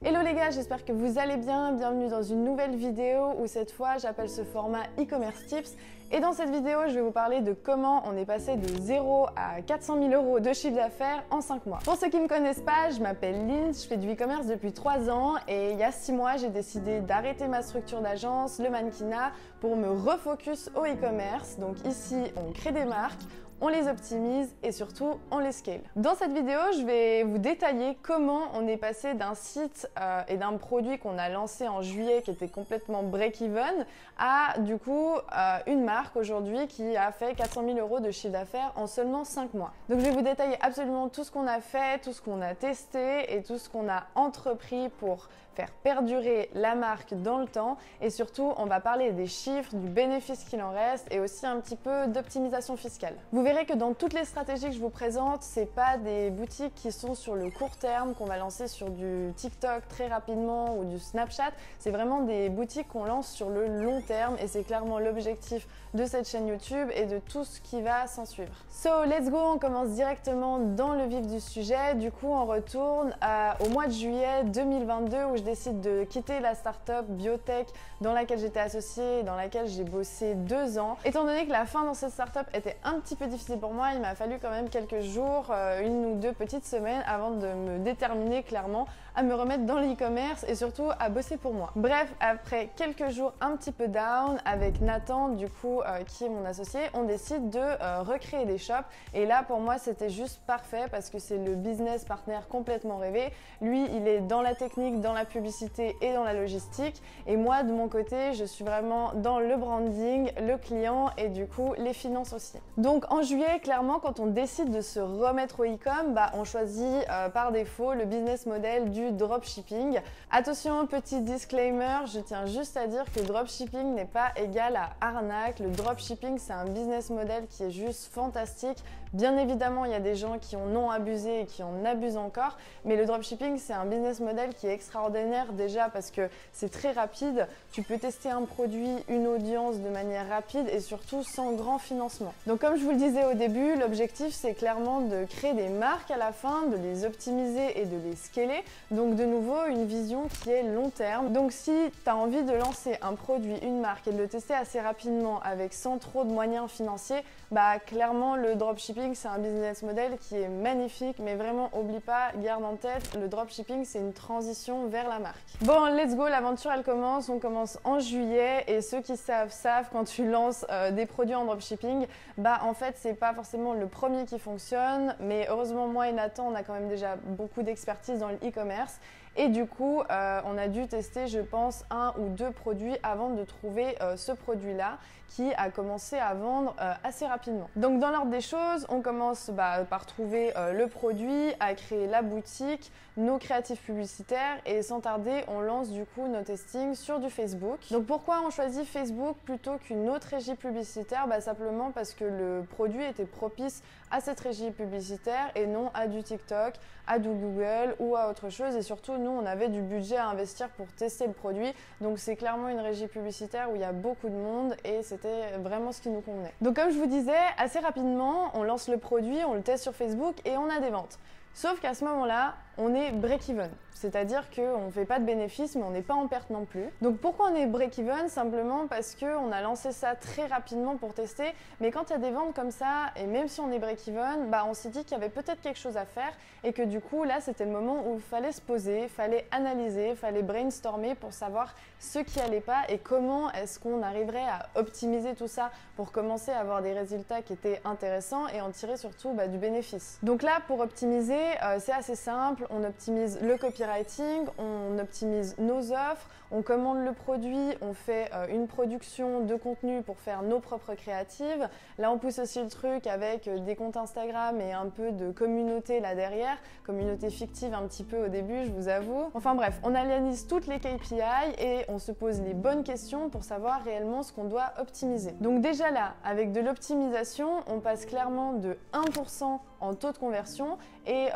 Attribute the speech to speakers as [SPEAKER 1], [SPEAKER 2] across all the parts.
[SPEAKER 1] Hello les gars, j'espère que vous allez bien. Bienvenue dans une nouvelle vidéo où cette fois j'appelle ce format e-commerce tips. Et dans cette vidéo, je vais vous parler de comment on est passé de 0 à 400 000 euros de chiffre d'affaires en 5 mois. Pour ceux qui ne me connaissent pas, je m'appelle Lynn, je fais du e-commerce depuis 3 ans et il y a 6 mois, j'ai décidé d'arrêter ma structure d'agence, le mannequinat, pour me refocus au e-commerce. Donc ici, on crée des marques, on les optimise et surtout on les scale. Dans cette vidéo, je vais vous détailler comment on est passé d'un site et d'un produit qu'on a lancé en juillet qui était complètement break-even à du coup une marque aujourd'hui qui a fait 400 000 euros de chiffre d'affaires en seulement 5 mois. Donc je vais vous détailler absolument tout ce qu'on a fait, tout ce qu'on a testé et tout ce qu'on a entrepris pour faire perdurer la marque dans le temps et surtout on va parler des chiffres, du bénéfice qu'il en reste et aussi un petit peu d'optimisation fiscale. Vous verrez que dans toutes les stratégies que je vous présente, c'est pas des boutiques qui sont sur le court terme qu'on va lancer sur du TikTok très rapidement ou du Snapchat, c'est vraiment des boutiques qu'on lance sur le long terme et c'est clairement l'objectif de cette chaîne YouTube et de tout ce qui va s'en suivre. So let's go, on commence directement dans le vif du sujet. Du coup on retourne au mois de juillet 2022 où je décide de quitter la startup biotech dans laquelle j'étais associée et dans laquelle j'ai bossé 2 ans. Étant donné que la fin dans cette startup était un petit peu difficile pour moi, il m'a fallu quand même quelques jours, 1 ou 2 petites semaines avant de me déterminer clairement à me remettre dans l'e-commerce et surtout à bosser pour moi. Bref, après quelques jours un petit peu down avec Nathan du coup qui est mon associé, on décide de recréer des shops et là pour moi c'était juste parfait parce que c'est le business partner complètement rêvé. Lui il est dans la technique, dans la publicité et dans la logistique et moi de mon côté je suis vraiment dans le branding, le client et du coup les finances aussi. Donc en juillet clairement quand on décide de se remettre au e-com, on choisit par défaut le business model du dropshipping. Attention, petit disclaimer, je tiens juste à dire que dropshipping n'est pas égal à arnaque. Le dropshipping c'est un business model qui est juste fantastique. Bien évidemment il y a des gens qui en ont abusé et qui en abusent encore, mais le dropshipping c'est un business model qui est extraordinaire déjà parce que c'est très rapide, tu peux tester un produit, une audience de manière rapide et surtout sans grand financement. Donc comme je vous le disais au début, l'objectif c'est clairement de créer des marques à la fin, de les optimiser et de les scaler. Donc de nouveau une vision qui est long terme. Donc si tu as envie de lancer un produit, une marque et de le tester assez rapidement avec sans trop de moyens financiers, clairement le dropshipping c'est un business model qui est magnifique, mais vraiment oublie pas, garde en tête, le dropshipping c'est une transition vers la marque. Bon let's go, l'aventure elle commence, on commence en juillet et ceux qui savent quand tu lances des produits en dropshipping, en fait c'est pas forcément le premier qui fonctionne, mais heureusement moi et Nathan on a quand même déjà beaucoup d'expertise dans le e-commerce et du coup on a dû tester je pense 1 ou 2 produits avant de trouver ce produit là qui a commencé à vendre assez rapidement. Donc dans l'ordre des choses, on commence par trouver le produit, à créer la boutique, nos créatifs publicitaires et sans tarder on lance du coup nos testings sur du Facebook. Donc pourquoi on choisit Facebook plutôt qu'une autre régie publicitaire? Simplement parce que le produit était propice à cette régie publicitaire et non à du TikTok, à du Google ou à autre chose et surtout nous on avait du budget à investir pour tester le produit donc c'est clairement une régie publicitaire où il y a beaucoup de monde et c'était vraiment ce qui nous convenait. Donc comme je vous disais, assez rapidement on lance le produit, on le teste sur Facebook et on a des ventes. Sauf qu'à ce moment-là, on est break-even. C'est-à-dire qu'on ne fait pas de bénéfice, mais on n'est pas en perte non plus. Donc pourquoi on est break-even? Simplement parce qu'on a lancé ça très rapidement pour tester. Mais quand il y a des ventes comme ça, et même si on est break-even, on s'est dit qu'il y avait peut-être quelque chose à faire. Et que du coup, là, c'était le moment où il fallait se poser, il fallait analyser, il fallait brainstormer pour savoir ce qui allait pas et comment est-ce qu'on arriverait à optimiser tout ça pour commencer à avoir des résultats qui étaient intéressants et en tirer surtout du bénéfice. Donc là, pour optimiser, c'est assez simple. On optimise le copywriting, on optimise nos offres, on commande le produit, on fait une production de contenu pour faire nos propres créatives. Là, on pousse aussi le truc avec des comptes Instagram et un peu de communauté là derrière, communauté fictive un petit peu au début, je vous avoue. Enfin bref, on analyse toutes les KPI et on se pose les bonnes questions pour savoir réellement ce qu'on doit optimiser. Donc déjà là, avec de l'optimisation, on passe clairement de 1% en taux de conversion et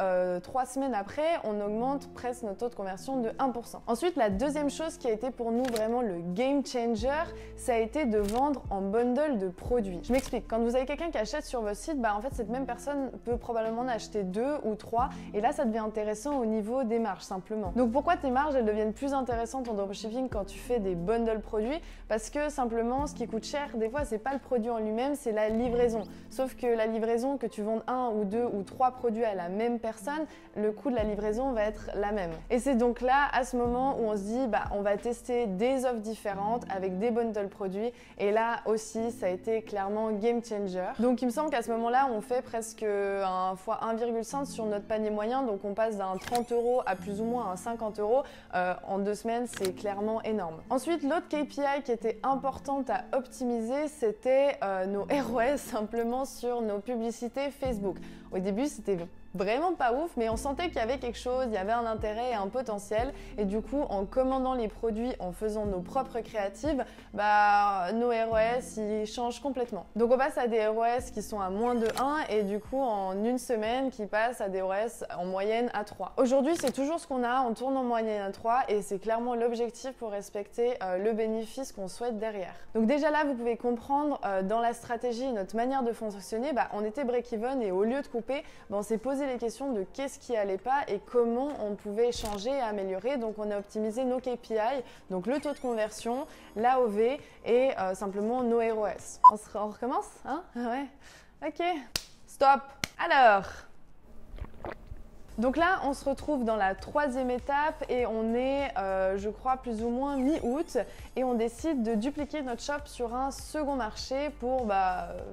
[SPEAKER 1] 3 semaines après, on augmente presque notre taux de conversion de 1%. Ensuite, la deuxième chose qui a été pour nous vraiment le game changer, ça a été de vendre en bundle de produits. Je m'explique, quand vous avez quelqu'un qui achète sur votre site, en fait cette même personne peut probablement en acheter 2 ou 3 et là ça devient intéressant au niveau des marges simplement. Donc pourquoi tes marges elles deviennent plus intéressantes en dropshipping quand tu fais des bundles produits? Parce que simplement ce qui coûte cher des fois c'est pas le produit en lui-même, c'est la livraison. Sauf que la livraison, que tu vendes 1 ou 2 ou 3 produits à la même personne, le coût de la livraison va être la même. Et c'est donc là à ce moment où on se dit on va tester des offres différentes avec des bundles produits et là aussi ça a été clairement game changer. Donc il me semble qu'à ce moment-là on fait presque un fois 1,5 sur notre panier moyen, donc on passe d'un 30 € à plus ou moins un 50 € en 2 semaines, c'est clairement énorme. Ensuite l'autre KPI qui était importante à optimiser, c'était nos ROS simplement sur nos publicités Facebook. Au début c'était vraiment pas ouf, mais on sentait qu'il y avait quelque chose, il y avait un intérêt et un potentiel. Et du coup, en commandant les produits, en faisant nos propres créatives, nos ROS, ils changent complètement. Donc on passe à des ROS qui sont à moins de 1 et du coup, en une semaine, qui passent à des ROS en moyenne à 3. Aujourd'hui, c'est toujours ce qu'on a, on tourne en moyenne à 3 et c'est clairement l'objectif pour respecter le bénéfice qu'on souhaite derrière. Donc déjà là, vous pouvez comprendre dans la stratégie, notre manière de fonctionner, on était break-even et au lieu de couper, on s'est posé les questions de qu'est-ce qui allait pas et comment on pouvait changer et améliorer. Donc on a optimisé nos KPI, donc le taux de conversion, l'AOV et simplement nos ROS. On recommence, hein? Ouais. Ok. Stop. Alors. Donc là, on se retrouve dans la 3e étape et on est, je crois, plus ou moins mi-août et on décide de dupliquer notre shop sur un second marché pour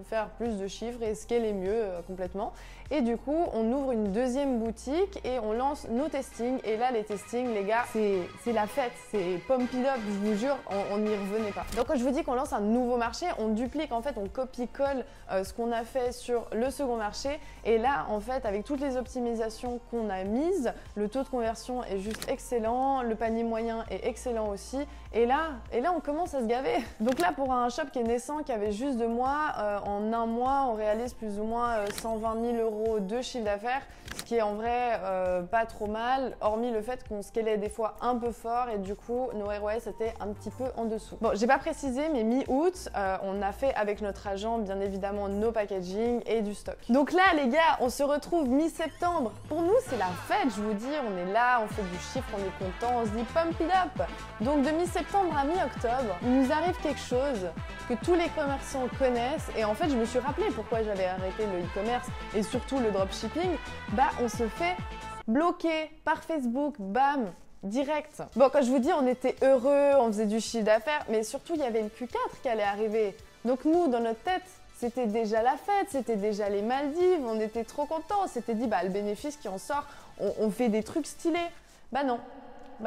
[SPEAKER 1] faire plus de chiffres et scaler mieux complètement. Et du coup, on ouvre une 2e boutique et on lance nos testings. Et là, les testings, les gars, c'est la fête, c'est pump it up, je vous jure, on n'y revenait pas. Donc quand je vous dis qu'on lance un nouveau marché, on duplique, en fait, on copie-colle ce qu'on a fait sur le second marché. Et là, en fait, avec toutes les optimisations qu'on a mises, le taux de conversion est juste excellent, le panier moyen est excellent aussi. Et là, on commence à se gaver. Donc là, pour un shop qui est naissant, qui avait juste 2 mois, en un mois, on réalise plus ou moins 120 000 € de chiffre d'affaires, ce qui est en vrai pas trop mal, hormis le fait qu'on scalait des fois un peu fort et du coup, nos ROS étaient un petit peu en dessous. Bon, j'ai pas précisé, mais mi-août, on a fait avec notre agent, bien évidemment, nos packaging et du stock. Donc là, les gars, on se retrouve mi-septembre. Pour nous, c'est la fête, je vous dis, on est là, on fait du chiffre, on est content, on se dit pump it up. Donc de mi-septembre à mi-octobre, il nous arrive quelque chose que tous les commerçants connaissent et en fait, je me suis rappelé pourquoi j'avais arrêté le e-commerce et surtout le dropshipping. On se fait bloquer par Facebook, bam, direct. Bon, quand je vous dis, on était heureux, on faisait du chiffre d'affaires, mais surtout, il y avait le Q4 qui allait arriver. Donc nous, dans notre tête, c'était déjà la fête, c'était déjà les Maldives, on était trop contents. On s'était dit, le bénéfice qui en sort, on fait des trucs stylés. Non.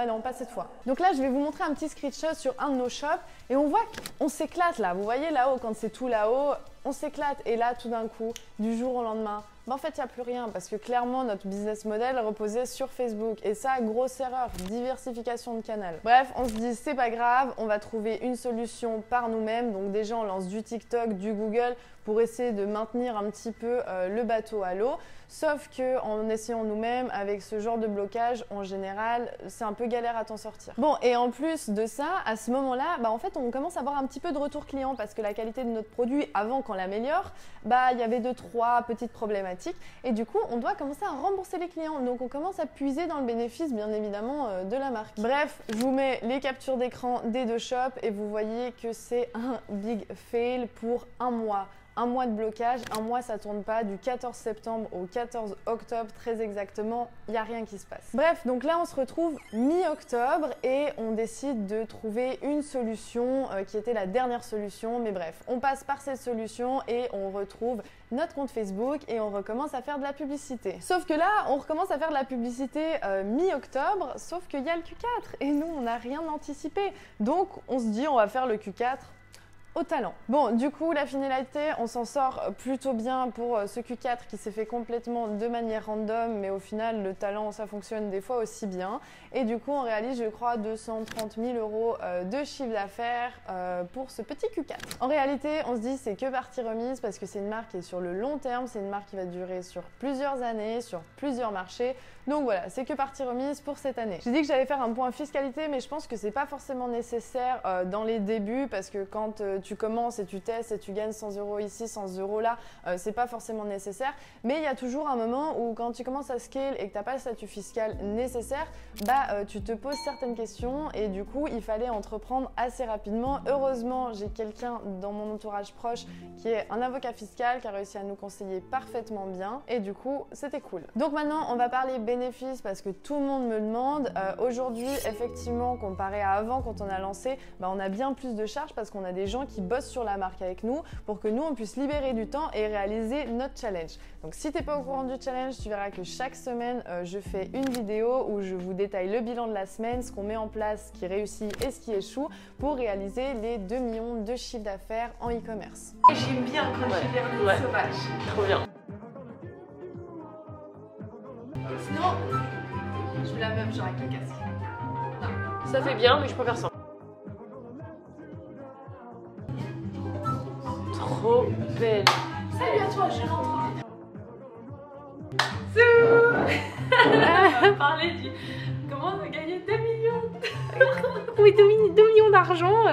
[SPEAKER 1] Non, pas cette fois. Donc là, je vais vous montrer un petit screenshot sur un de nos shops et on voit qu'on s'éclate là. Vous voyez là-haut, quand c'est tout là-haut, on s'éclate. Et là, tout d'un coup, du jour au lendemain, en fait, il n'y a plus rien parce que clairement, notre business model reposait sur Facebook. Et ça, grosse erreur, diversification de canal. Bref, on se dit, c'est pas grave, on va trouver une solution par nous-mêmes. Donc déjà, on lance du TikTok, du Google pour essayer de maintenir un petit peu le bateau à l'eau. Sauf qu'en essayant nous-mêmes, avec ce genre de blocage, en général, c'est un peu galère à t'en sortir. Bon, et en plus de ça, à ce moment-là, en fait, on commence à avoir un petit peu de retour client parce que la qualité de notre produit, avant qu'on l'améliore, il y avait 2-3 petites problématiques. Et du coup, on doit commencer à rembourser les clients. Donc, on commence à puiser dans le bénéfice, bien évidemment, de la marque. Bref, je vous mets les captures d'écran des 2 shops et vous voyez que c'est un big fail pour un mois. Un mois de blocage, un mois ça tourne pas, du 14 septembre au 14 octobre très exactement, il n'y a rien qui se passe. Bref, donc là on se retrouve mi-octobre et on décide de trouver une solution qui était la dernière solution, mais bref, on passe par cette solution et on retrouve notre compte Facebook et on recommence à faire de la publicité. Sauf que là, on recommence à faire de la publicité mi-octobre, sauf qu'il y a le Q4 et nous on n'a rien anticipé. Donc on se dit on va faire le Q4 au talent. Bon, du coup, la finalité, on s'en sort plutôt bien pour ce Q4 qui s'est fait complètement de manière random, mais au final, le talent, ça fonctionne des fois aussi bien. Et du coup, on réalise, je crois, 230 000 € de chiffre d'affaires pour ce petit Q4. En réalité, on se dit c'est que partie remise parce que c'est une marque qui est sur le long terme, c'est une marque qui va durer sur plusieurs années, sur plusieurs marchés. Donc voilà, c'est que partie remise pour cette année. J'ai dit que j'allais faire un point fiscalité, mais je pense que c'est pas forcément nécessaire dans les débuts parce que quand tu commences et tu testes et tu gagnes 100 € ici, 100 € là, c'est pas forcément nécessaire. Mais il y a toujours un moment où quand tu commences à scale et que tu n'as pas le statut fiscal nécessaire, tu te poses certaines questions et du coup, il fallait entreprendre assez rapidement. Heureusement, j'ai quelqu'un dans mon entourage proche qui est un avocat fiscal qui a réussi à nous conseiller parfaitement bien et du coup, c'était cool. Donc maintenant, on va parler bénéfices parce que tout le monde me le demande. Aujourd'hui, effectivement, comparé à avant quand on a lancé, on a bien plus de charges parce qu'on a des gens qui bossent sur la marque avec nous pour que nous, on puisse libérer du temps et réaliser notre challenge. Donc si tu n'es pas au courant du challenge, tu verras que chaque semaine, je fais une vidéo où je vous détaille le bilan de la semaine, ce qu'on met en place, ce qui réussit et ce qui échoue pour réaliser les 2 millions de chiffre d'affaires en e-commerce.
[SPEAKER 2] J'aime bien quand je fais des sauvages.
[SPEAKER 3] Trop bien.
[SPEAKER 2] Sinon, je fais la même genre avec le casque. Non.
[SPEAKER 3] Ça fait bien, mais je préfère ça. Trop belle.
[SPEAKER 2] Salut à toi, je rentre. On va parler du... Comment on a gagné 2 millions.
[SPEAKER 3] Oui, 2 millions d'argent.